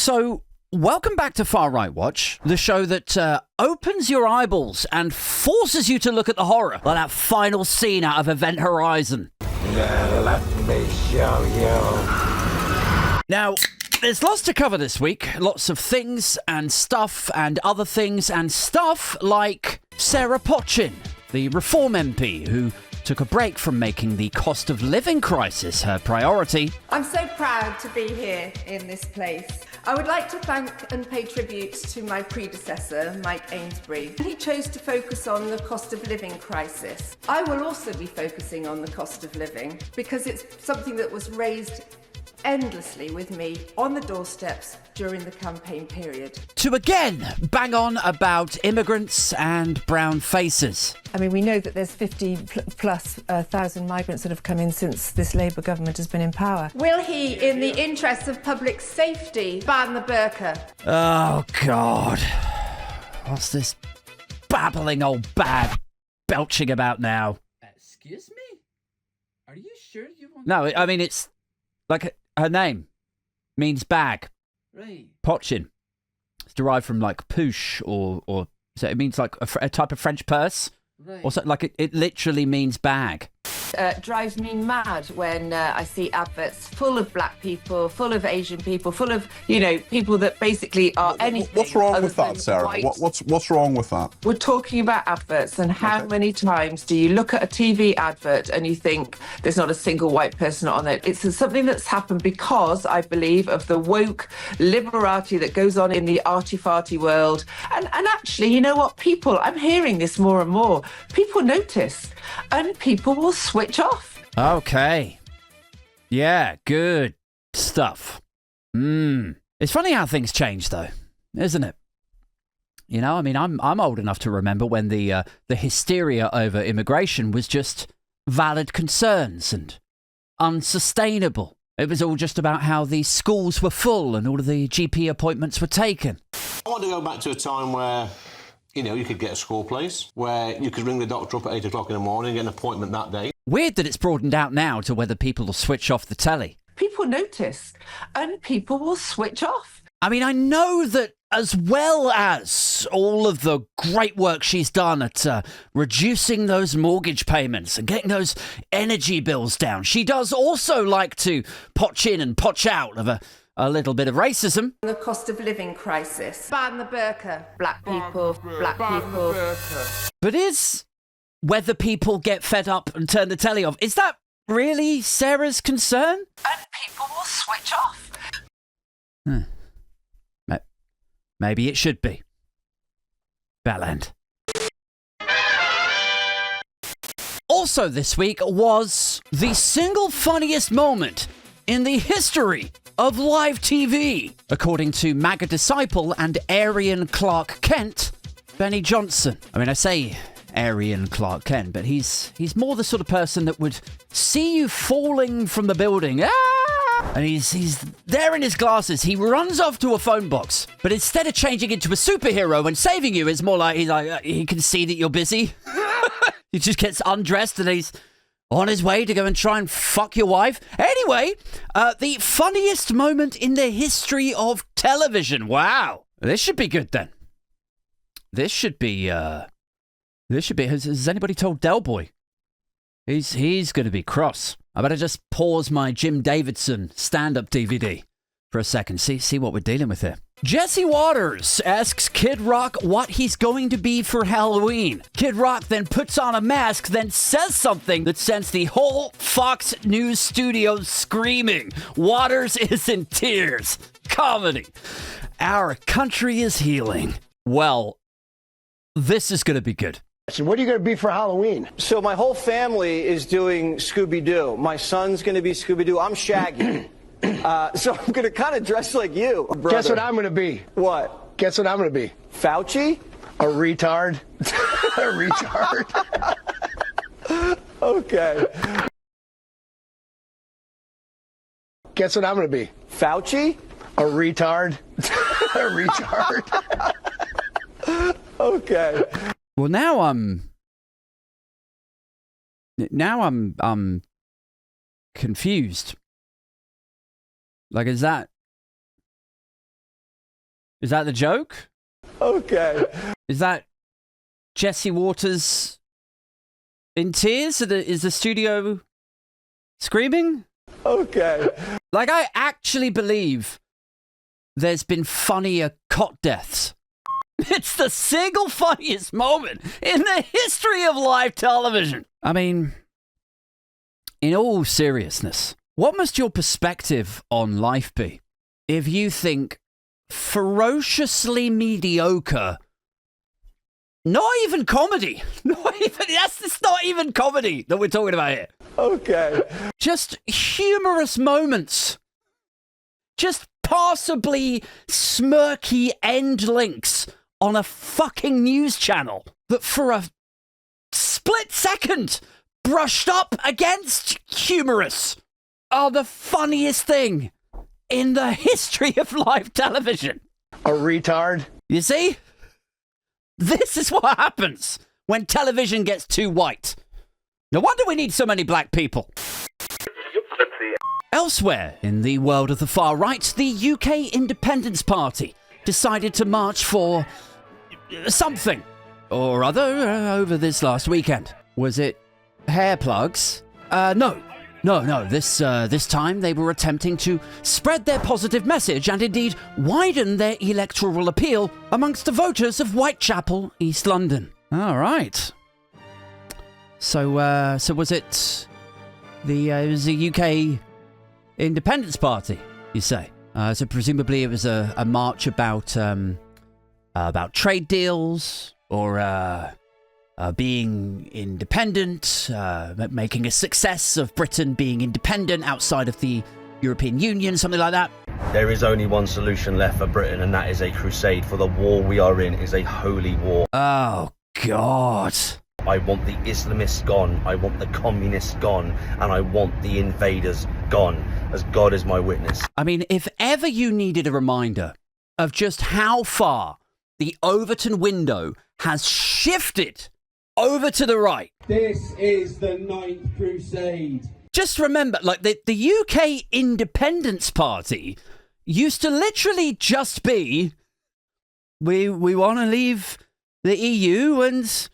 So, welcome back to Far Right Watch, the show that opens your eyeballs and forces you to look at the horror like that final scene out of Event Horizon. Let me show you. Now, there's lots to cover this week. Lots of things and stuff and other things and stuff like Sarah Pochin, the Reform MP who took a break from making the cost of living crisis her priority. I'm so proud to be here in this place. I would like to thank and pay tribute to my predecessor, Mike Amesbury. He chose to focus on the cost of living crisis. I will also be focusing on the cost of living because it's something that was raised endlessly with me on the doorsteps during the campaign period. To again bang on about immigrants and brown faces. I mean, we know that there's 50,000+ migrants that have come in since this Labour government has been in power. Will he, in the interests of public safety, ban the burqa? Oh, God. What's this babbling old bad belching about now? Excuse me? Are you sure you want... No, I mean, it's like her name means bag. Right. Pochin. It's derived from like poosh or so it means like a type of French purse. Right. Or so, like it literally means bag. Drives me mad when I see adverts full of black people, full of Asian people, full of, people that basically are anything. What's wrong other with that, than Sarah? white. What's wrong with that? We're talking about adverts, and how many times do you look at a TV advert and you think there's not a single white person on it? It's something that's happened because, I believe, of the woke liberati that goes on in the arty-farty world. And actually, you know what? People, I'm hearing this more and more, people notice and people will switch off. Okay. Yeah, good stuff. It's funny how things change, though, isn't it? You know, I mean, I'm old enough to remember when the hysteria over immigration was just valid concerns and unsustainable. It was all just about how the schools were full and all of the GP appointments were taken. I want to go back to a time where, you could get a school place, where you could ring the doctor up at 8 o'clock in the morning, get an appointment that day. Weird that it's broadened out now to whether people will switch off the telly. People notice and people will switch off. I mean, I know that as well as all of the great work she's done at reducing those mortgage payments and getting those energy bills down, she does also like to potch in and potch out of a little bit of racism. The cost of living crisis. Ban the burqa. Black people, black people. But is whether people get fed up and turn the telly off, is that really Sarah's concern? And people will switch off. Maybe it should be. Bellend. Also this week was the single funniest moment in the history of live TV, according to MAGA disciple and Aryan Clark Kent, Benny Johnson. I mean, I say Aryan Clark Kent, but he's more the sort of person that would see you falling from the building. And he's there in his glasses. He runs off to a phone box, but instead of changing into a superhero and saving you, it's more like he can see that you're busy. He just gets undressed and he's on his way to go and try and fuck your wife. Anyway, the funniest moment in the history of television. Wow. This should be good then. This should be, has anybody told Del Boy? He's going to be cross. I better just pause my Jim Davidson stand-up DVD for a second. See what we're dealing with here. Jesse Waters asks Kid Rock what he's going to be for Halloween. Kid Rock then puts on a mask, then says something that sends the whole Fox News studio screaming. Waters is in tears. Comedy. Our country is healing. Well, this is going to be good. So what are you going to be for Halloween? So my whole family is doing Scooby-Doo. My son's going to be Scooby-Doo. I'm Shaggy. So I'm going to kind of dress like you, brother. Guess what I'm going to be? What? Guess what I'm going to be? Fauci? A retard. A retard. Okay. Guess what I'm going to be? Fauci? A retard. A retard. Okay. Well, now I'm confused. Like, is that Is that the joke? Okay. Is that Jesse Waters in tears? Is the studio screaming? Okay. Like, I actually believe there's been funnier cot deaths. It's the single funniest moment in the history of live television. I mean, in all seriousness, what must your perspective on life be if you think ferociously mediocre, not even comedy, it's not even comedy that we're talking about here. Okay. Just humorous moments. Just passably smirky end links on a fucking news channel that for a split second brushed up against humorous are the funniest thing in the history of live television. A retard. You see? This is what happens when television gets too white. No wonder we need so many black people. Elsewhere in the world of the far right, the UK Independence Party decided to march for something or other over this last weekend. Was it hair plugs? No. This time they were attempting to spread their positive message and indeed widen their electoral appeal amongst the voters of Whitechapel, East London. All right. So was it the UK Independence Party, you say? So presumably it was a march about trade deals or being independent, making a success of Britain being independent outside of the European Union, something like that. There is only one solution left for Britain, and that is a crusade, for the war we are in is a holy war. Oh, God. I want the Islamists gone, I want the communists gone, and I want the invaders gone, as God is my witness. I mean, if ever you needed a reminder of just how far the Overton window has shifted over to the right. This is the Ninth Crusade. Just remember, like, the UK Independence Party used to literally just be, we want to leave the EU and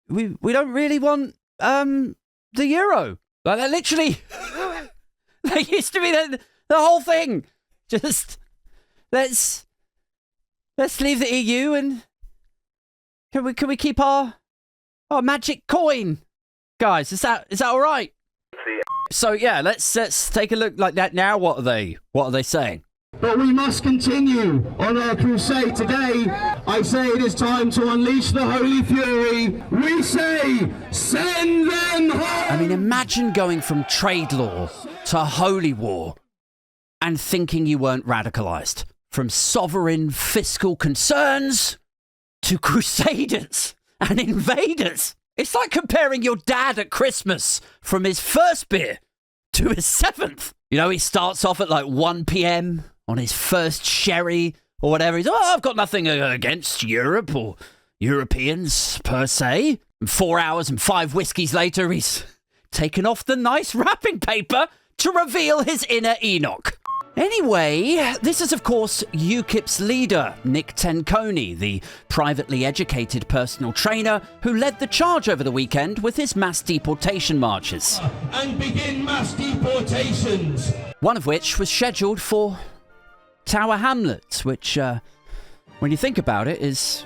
we don't really want the euro. Like, that literally, that used to be the whole thing. Just, let's leave the EU and can we keep our magic coin, guys? Is that all right? So yeah, let's take a look like that now. What are they saying? But we must continue on our crusade today. I say it is time to unleash the holy fury. We say, send them home. I mean, imagine going from trade law to holy war and thinking you weren't radicalized. From sovereign fiscal concerns to crusaders and invaders. It's like comparing your dad at Christmas from his first beer to his seventh. You know, he starts off at like 1 p.m. on his first sherry or whatever. He's, I've got nothing against Europe or Europeans per se. And 4 hours and 5 whiskeys later, he's taken off the nice wrapping paper to reveal his inner Enoch. Anyway, this is, of course, UKIP's leader, Nick Tenconi, the privately educated personal trainer who led the charge over the weekend with his mass deportation marches. And begin mass deportations. One of which was scheduled for Tower Hamlets, which, when you think about it, is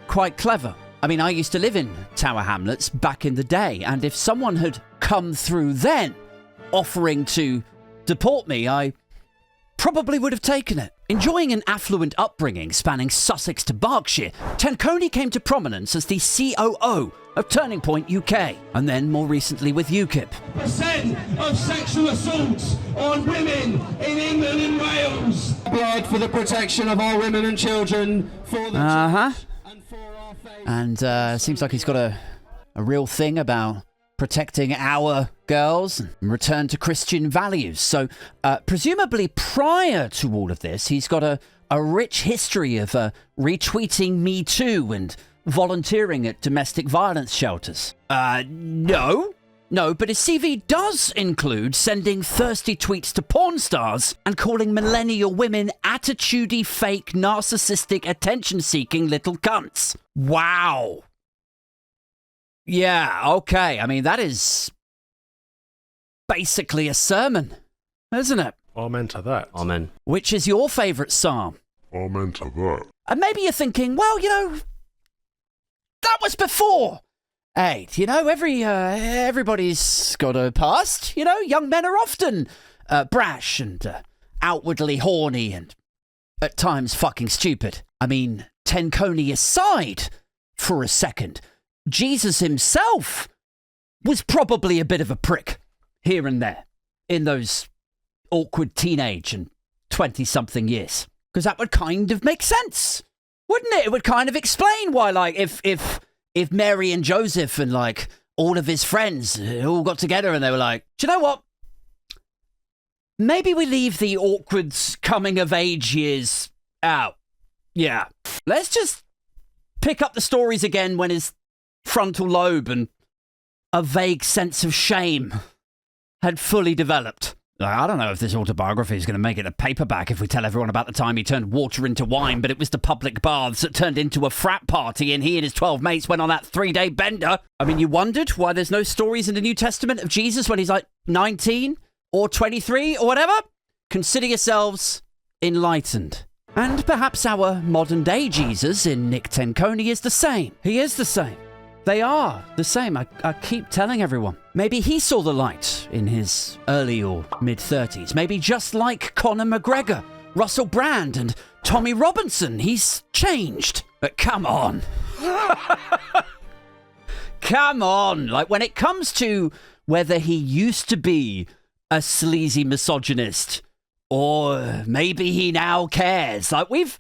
quite clever. I mean, I used to live in Tower Hamlets back in the day, and if someone had come through then offering to deport me, I probably would have taken it. Enjoying an affluent upbringing spanning Sussex to Berkshire, Tenconi came to prominence as the COO of Turning Point UK, and then more recently with UKIP. % of sexual assaults on women in England and Wales. Blood for the protection of our women and children. For the and for our faith. And seems like he's got a real thing about protecting our girls and return to Christian values. So presumably prior to all of this, he's got a rich history of retweeting Me Too and volunteering at domestic violence shelters. No. No, but his CV does include sending thirsty tweets to porn stars and calling millennial women attitudey, fake, narcissistic, attention-seeking little cunts. Wow. Yeah, okay. I mean, that is basically a sermon, isn't it? Amen to that. Amen. Which is your favourite psalm? Amen to that. And maybe you're thinking, well, you know, that was before. Hey, you know, everybody's got a past. You know, young men are often brash and outwardly horny and at times fucking stupid. I mean, Tenconi aside for a second, Jesus himself was probably a bit of a prick here and there in those awkward teenage and 20-something years. Because that would kind of make sense, wouldn't it? It would kind of explain why, like, if Mary and Joseph and, like, all of his friends all got together and they were like, do you know what? Maybe we leave the awkward coming-of-age years out. Yeah. Let's just pick up the stories again when his frontal lobe and a vague sense of shame had fully developed. I don't know if this autobiography is going to make it a paperback if we tell everyone about the time he turned water into wine, but it was the public baths that turned into a frat party and he and his 12 mates went on that 3-day bender. I mean, you wondered why there's no stories in the New Testament of Jesus when he's like 19 or 23 or whatever? Consider yourselves enlightened. And perhaps our modern day Jesus in Nick Tenconi is the same. He is the same. They are the same. I keep telling everyone. Maybe he saw the light in his early or mid-30s. Maybe just like Conor McGregor, Russell Brand and Tommy Robinson, he's changed. But come on. Come on. Like, when it comes to whether he used to be a sleazy misogynist or maybe he now cares. Like, we've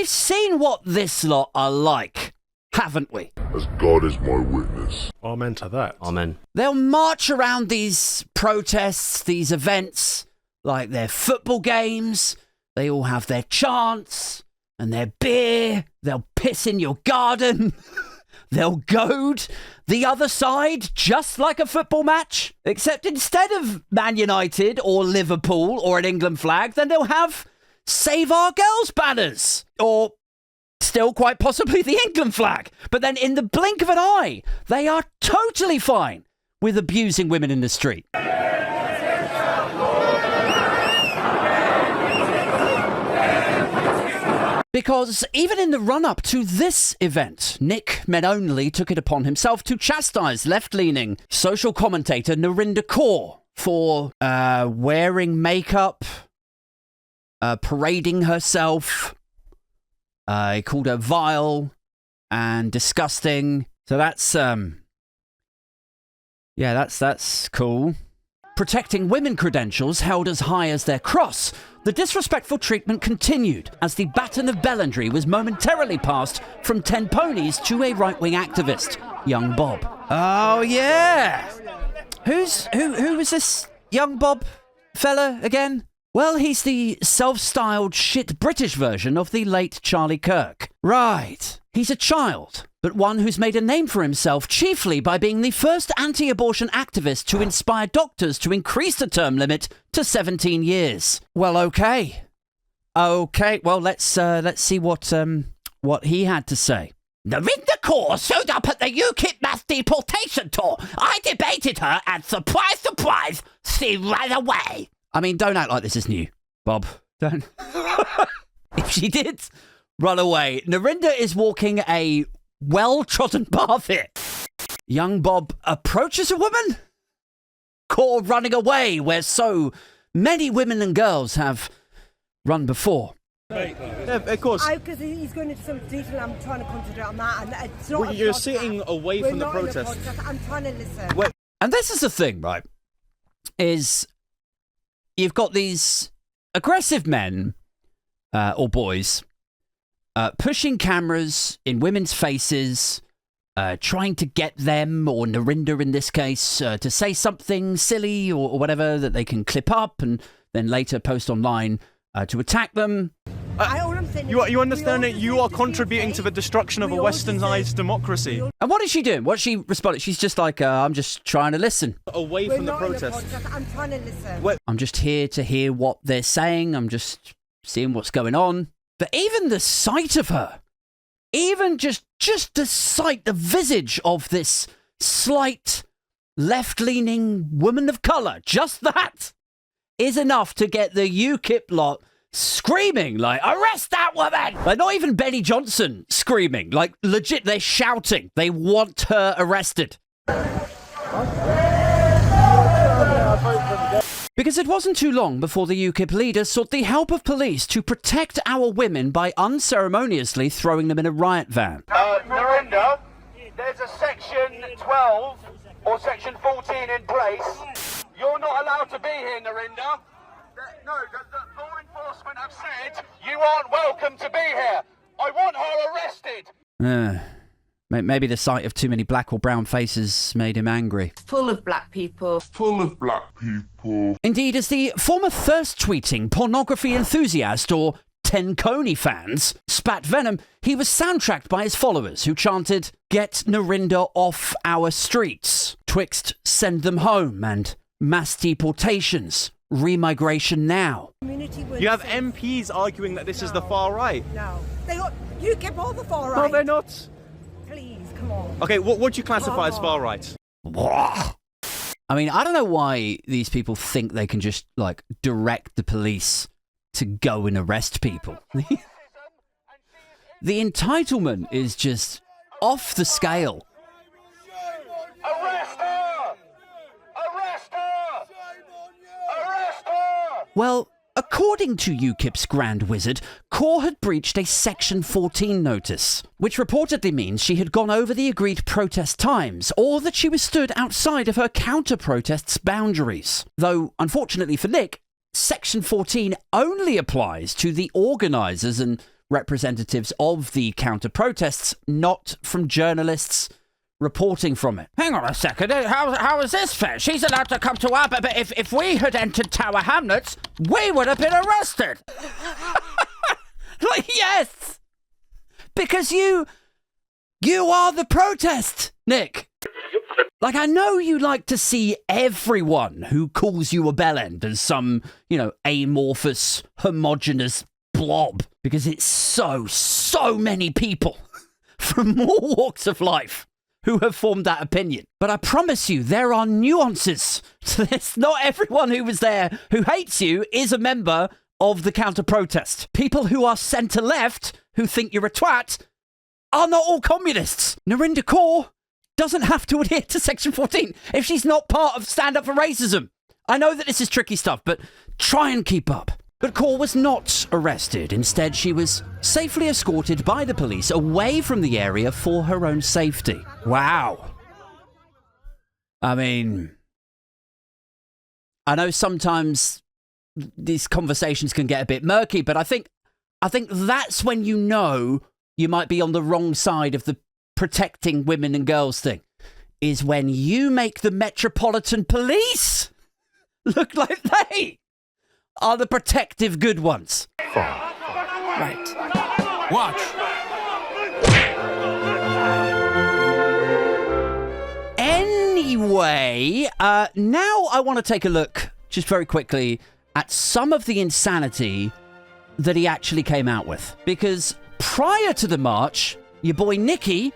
seen what this lot are like, haven't we? As God is my witness. Amen to that. Amen. They'll march around these protests, these events, like their football games. They all have their chants and their beer. They'll piss in your garden. They'll goad the other side just like a football match. Except instead of Man United or Liverpool or an England flag, then they'll have Save Our Girls banners. Or still quite possibly the England flag. But then in the blink of an eye, they are totally fine with abusing women in the street. Because even in the run-up to this event, Nick Menonley took it upon himself to chastise left-leaning social commentator Narinder Kaur for wearing makeup, parading herself. He called her vile and disgusting. So that's that's cool. Protecting women credentials held as high as their cross. The disrespectful treatment continued as the baton of Bellandry was momentarily passed from Tenponis to a right-wing activist, young Bob. Oh yeah, who was this young Bob fella again? Well, he's the self-styled shit British version of the late Charlie Kirk. Right. He's a child, but one who's made a name for himself chiefly by being the first anti-abortion activist to inspire doctors to increase the term limit to 17 years. Well, okay. Well, let's see what he had to say. Narinder Kaur showed up at the UKIP mass deportation tour. I debated her, and surprise, surprise, she ran away. I mean, don't act like this is new, Bob. Don't. If she did run away, Narinder is walking a well-trodden path here. Young Bob approaches a woman? Kaur running away where so many women and girls have run before. Yeah, of course. Because he's going into some detail, I'm trying to concentrate on that. And it's not you're sitting away from the protest. I'm trying to listen. And this is the thing, right? Is you've got these aggressive men or boys pushing cameras in women's faces, trying to get them, or Narinder in this case, to say something silly or whatever that they can clip up and then later post online to attack them. All I'm saying You understand that you are contributing to the destruction of a westernized democracy. And what is she doing? What's she responding? She's just like, I'm just trying to listen. Away from the protest. I'm trying to listen. I'm just here to hear what they're saying. I'm just seeing what's going on. But even the sight of her, even just the sight, the visage of this slight left-leaning woman of colour, just that is enough to get the UKIP lot screaming, like, arrest that woman! Like, not even Benny Johnson screaming, like, legit, they're shouting. They want her arrested. Because it wasn't too long before the UKIP leaders sought the help of police to protect our women by unceremoniously throwing them in a riot van. Narinder, there's a section 12 or section 14 in place. You're not allowed to be here, Narinder. No, the law enforcement have said you aren't welcome to be here. I want her arrested. Maybe the sight of too many black or brown faces made him angry. Full of black people. Full of black people. Indeed, as the former thirst-tweeting pornography enthusiast or Tenconi fans spat venom, he was soundtracked by his followers who chanted, "Get Narinder off our streets," "Twixt send them home," and "Mass deportations, remigration now." You have MPs arguing that this is the far right. No. You keep all the far right. No, they're not. Please, come on. Okay, what would you classify as far right? I mean, I don't know why these people think they can just, like, direct the police to go and arrest people. The entitlement is just off the scale. Arrest her! Arrest her! Arrest her! Well, according to UKIP's Grand Wizard, Kaur had breached a Section 14 notice, which reportedly means she had gone over the agreed protest times, or that she was stood outside of her counter-protest's boundaries. Though, unfortunately for Nick, Section 14 only applies to the organisers and representatives of the counter-protests, not from journalists reporting from it. Hang on a second, how is this fair? She's allowed to come to our... But if we had entered Tower Hamlets, we would have been arrested. Like, yes! Because you are the protest, Nick. Like, I know you like to see everyone who calls you a bellend as some, amorphous, homogenous blob, because it's so many people from all walks of life who have formed that opinion. But I promise you, there are nuances to this. Not everyone who was there who hates you is a member of the counter-protest. People who are centre-left, who think you're a twat, are not all communists. Narinder Kaur doesn't have to adhere to Section 14 if she's not part of Stand Up for Racism. I know that this is tricky stuff, but try and keep up. But Kaur was not arrested. Instead, she was safely escorted by the police away from the area for her own safety. Wow. I mean, I know sometimes these conversations can get a bit murky, but I think that's when you know you might be on the wrong side of the protecting women and girls thing, is when you make the Metropolitan Police look like they are the protective good ones. Right. Watch. Anyway, now I want to take a look, just very quickly, at some of the insanity that he actually came out with. Because prior to the march, your boy Nicky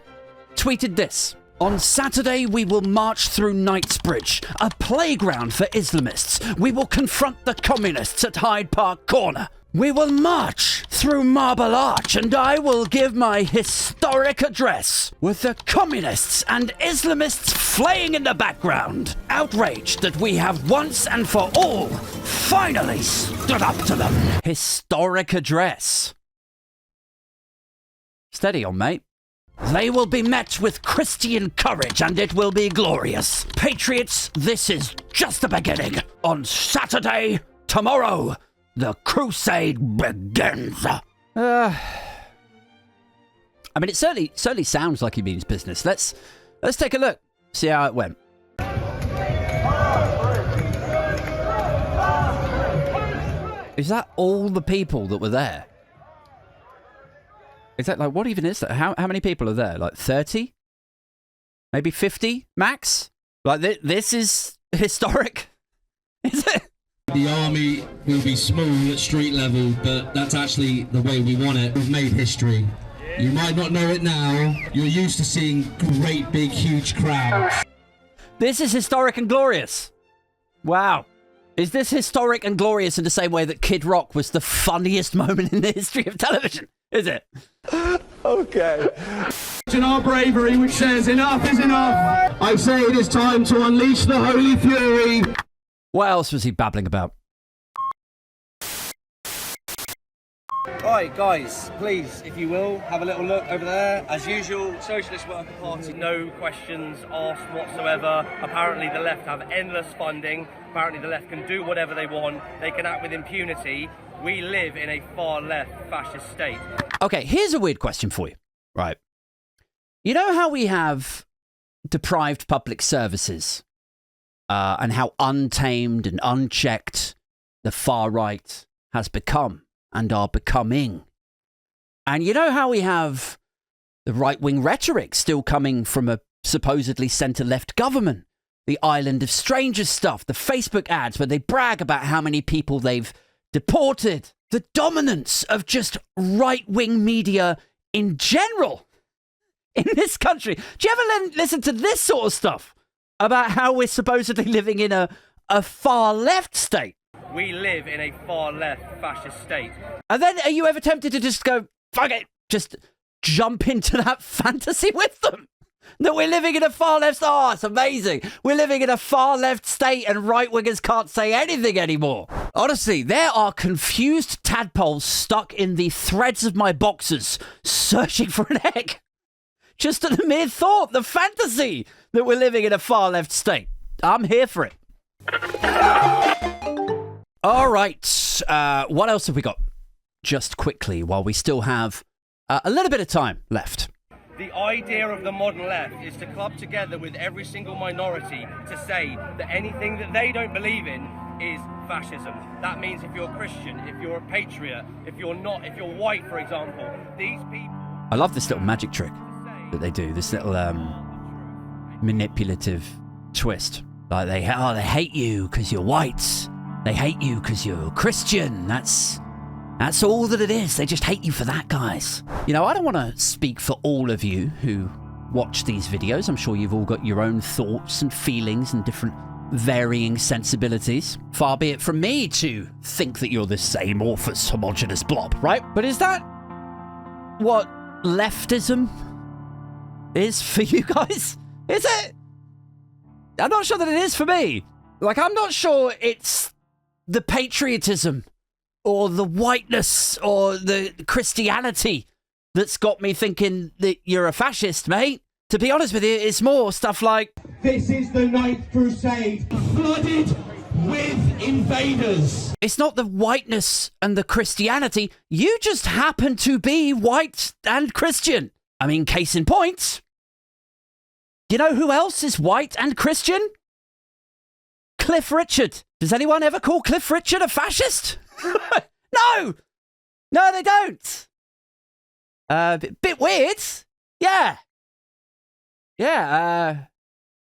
tweeted this. On Saturday, we will march through Knightsbridge, a playground for Islamists. We will confront the communists at Hyde Park Corner. We will march through Marble Arch, and I will give my historic address with the communists and Islamists flaying in the background, outraged that we have once and for all finally stood up to them. Historic address. Steady on, mate. They will be met with Christian courage, and it will be glorious. Patriots, this is just the beginning. On Saturday, tomorrow, the crusade begins. I mean, it certainly sounds like he means business. Let's take a look, see how it went. Is that all the people that were there? Is that like, what even is that? How many people are there? Like 30? Maybe 50 max? Like this is historic? Is it? The army will be small at street level, but that's actually the way we want it. We've made history. You might not know it now. You're used to seeing great, big, huge crowds. This is historic and glorious. Wow. Is this historic and glorious in the same way that Kid Rock was the funniest moment in the history of television? Is it? Okay. In our bravery, which says enough is enough. I say it is time to unleash the holy fury. What else was he babbling about? Right, guys, please, if you will, have a little look over there. As usual, Socialist Worker Party, no questions asked whatsoever. Apparently the left have endless funding. Apparently the left can do whatever they want. They can act with impunity. We live in a far left fascist state. Okay, here's a weird question for you. Right. You know how we have deprived public services and how untamed and unchecked the far right has become and are becoming? And you know how we have the right-wing rhetoric still coming from a supposedly centre-left government? The Island of Strangers stuff, the Facebook ads where they brag about how many people they've deported, the dominance of just right-wing media in general in this country. Do you ever listen to this sort of stuff about how we're supposedly living in a far left state? We live in a far left fascist state. And then are you ever tempted to just go, fuck it, just jump into that fantasy with them? That we're living in a far left... Oh, it's amazing. We're living in a far left state and right-wingers can't say anything anymore. Honestly, there are confused tadpoles stuck in the threads of my boxers searching for an egg. Just at the mere thought, the fantasy that we're living in a far left state. I'm here for it. All right. What else have we got? Just quickly, while we still have a little bit of time left. The idea of the modern left is to club together with every single minority to say that anything that they don't believe in is fascism. That means if you're Christian, if you're a patriot, if you're white, for example, these people... I love this little magic trick that they do, this little manipulative twist. Like they hate you because you're white. They hate you because you're Christian. That's all that it is. They just hate you for that, guys. You know, I don't want to speak for all of you who watch these videos. I'm sure you've all got your own thoughts and feelings and different varying sensibilities. Far be it from me to think that you're the same amorphous, homogenous blob, right? But is that what leftism is for you guys? Is it? I'm not sure that it is for me. Like, I'm not sure it's the patriotism or the whiteness or the Christianity that's got me thinking that you're a fascist, mate. To be honest with you, it's more stuff like... This is the Ninth Crusade, flooded with invaders. It's not the whiteness and the Christianity. You just happen to be white and Christian. I mean, case in point. You know who else is white and Christian? Cliff Richard. Does anyone ever call Cliff Richard a fascist? No! No, they don't. Bit weird. Yeah. Yeah,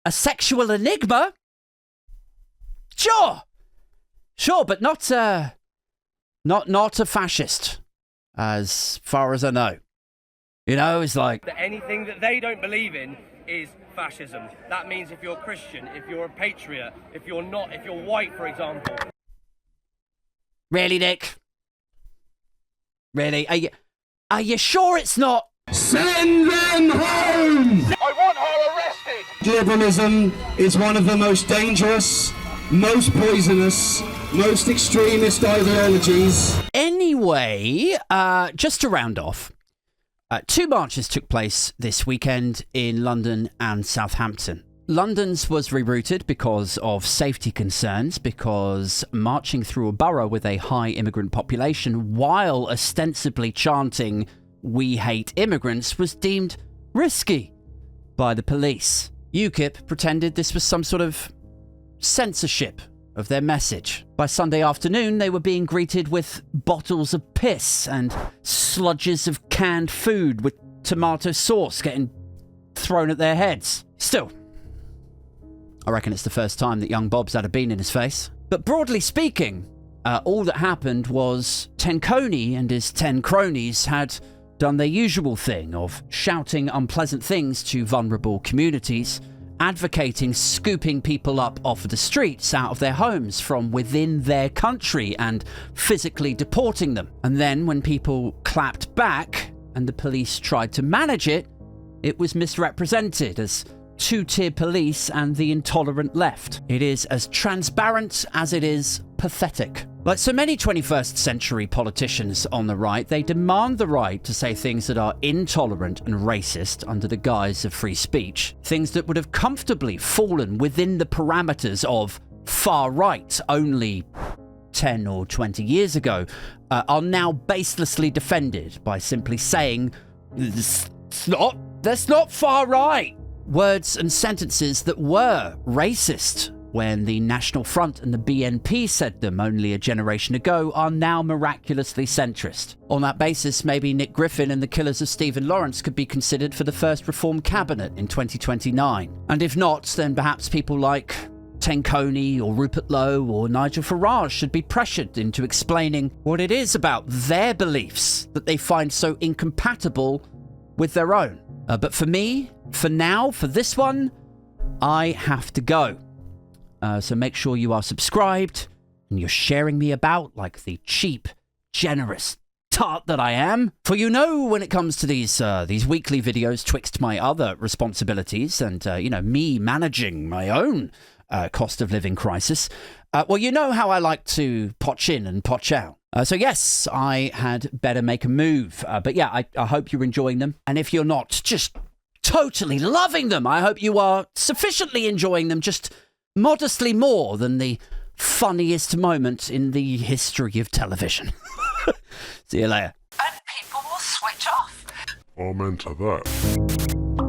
a sexual enigma. Sure, but not a fascist, as far as I know. You know, it's like... that anything that they don't believe in is fascism. That means if you're Christian, if you're a patriot, if you're white, for example. Really, Nick? Really? Are you sure it's not? Send them home! I want her arrested! Liberalism is one of the most dangerous, most poisonous, most extremist ideologies. Anyway, just to round off, 2 marches took place this weekend in London and Southampton. London's was rerouted because of safety concerns, because marching through a borough with a high immigrant population while ostensibly chanting "We hate immigrants" was deemed risky by the police. UKIP pretended this was some sort of censorship of their message. By Sunday afternoon, they were being greeted with bottles of piss and sludges of canned food with tomato sauce getting thrown at their heads. Still, I reckon it's the first time that young Bob's had a bean in his face. But broadly speaking, all that happened was Tenconi and his 10 cronies had done their usual thing of shouting unpleasant things to vulnerable communities, advocating scooping people up off the streets out of their homes from within their country and physically deporting them. And then when people clapped back and the police tried to manage it, it was misrepresented as two-tier police and the intolerant left. It is as transparent as it is pathetic. Like so many 21st century politicians on the right, they demand the right to say things that are intolerant and racist under the guise of free speech. Things that would have comfortably fallen within the parameters of far right only 10 or 20 years ago are now baselessly defended by simply saying, that's not far right. Words and sentences that were racist when the National Front and the BNP said them only a generation ago are now miraculously centrist. On that basis, maybe Nick Griffin and the killers of Stephen Lawrence could be considered for the first Reform cabinet in 2029. And if not, then perhaps people like Tenconi or Rupert Lowe or Nigel Farage should be pressured into explaining what it is about their beliefs that they find so incompatible with their own. But for me, for now, for this one, I have to go. So make sure you are subscribed and you're sharing me about like the cheap, generous tart that I am. For you know, when it comes to these weekly videos twixt my other responsibilities and, me managing my own cost of living crisis, well, you know how I like to potch in and potch out. So yes, I had better make a move. But yeah, I hope you're enjoying them. And if you're not just totally loving them, I hope you are sufficiently enjoying them, just modestly more than the funniest moment in the history of television. See you later. And people will switch off. Amen to that.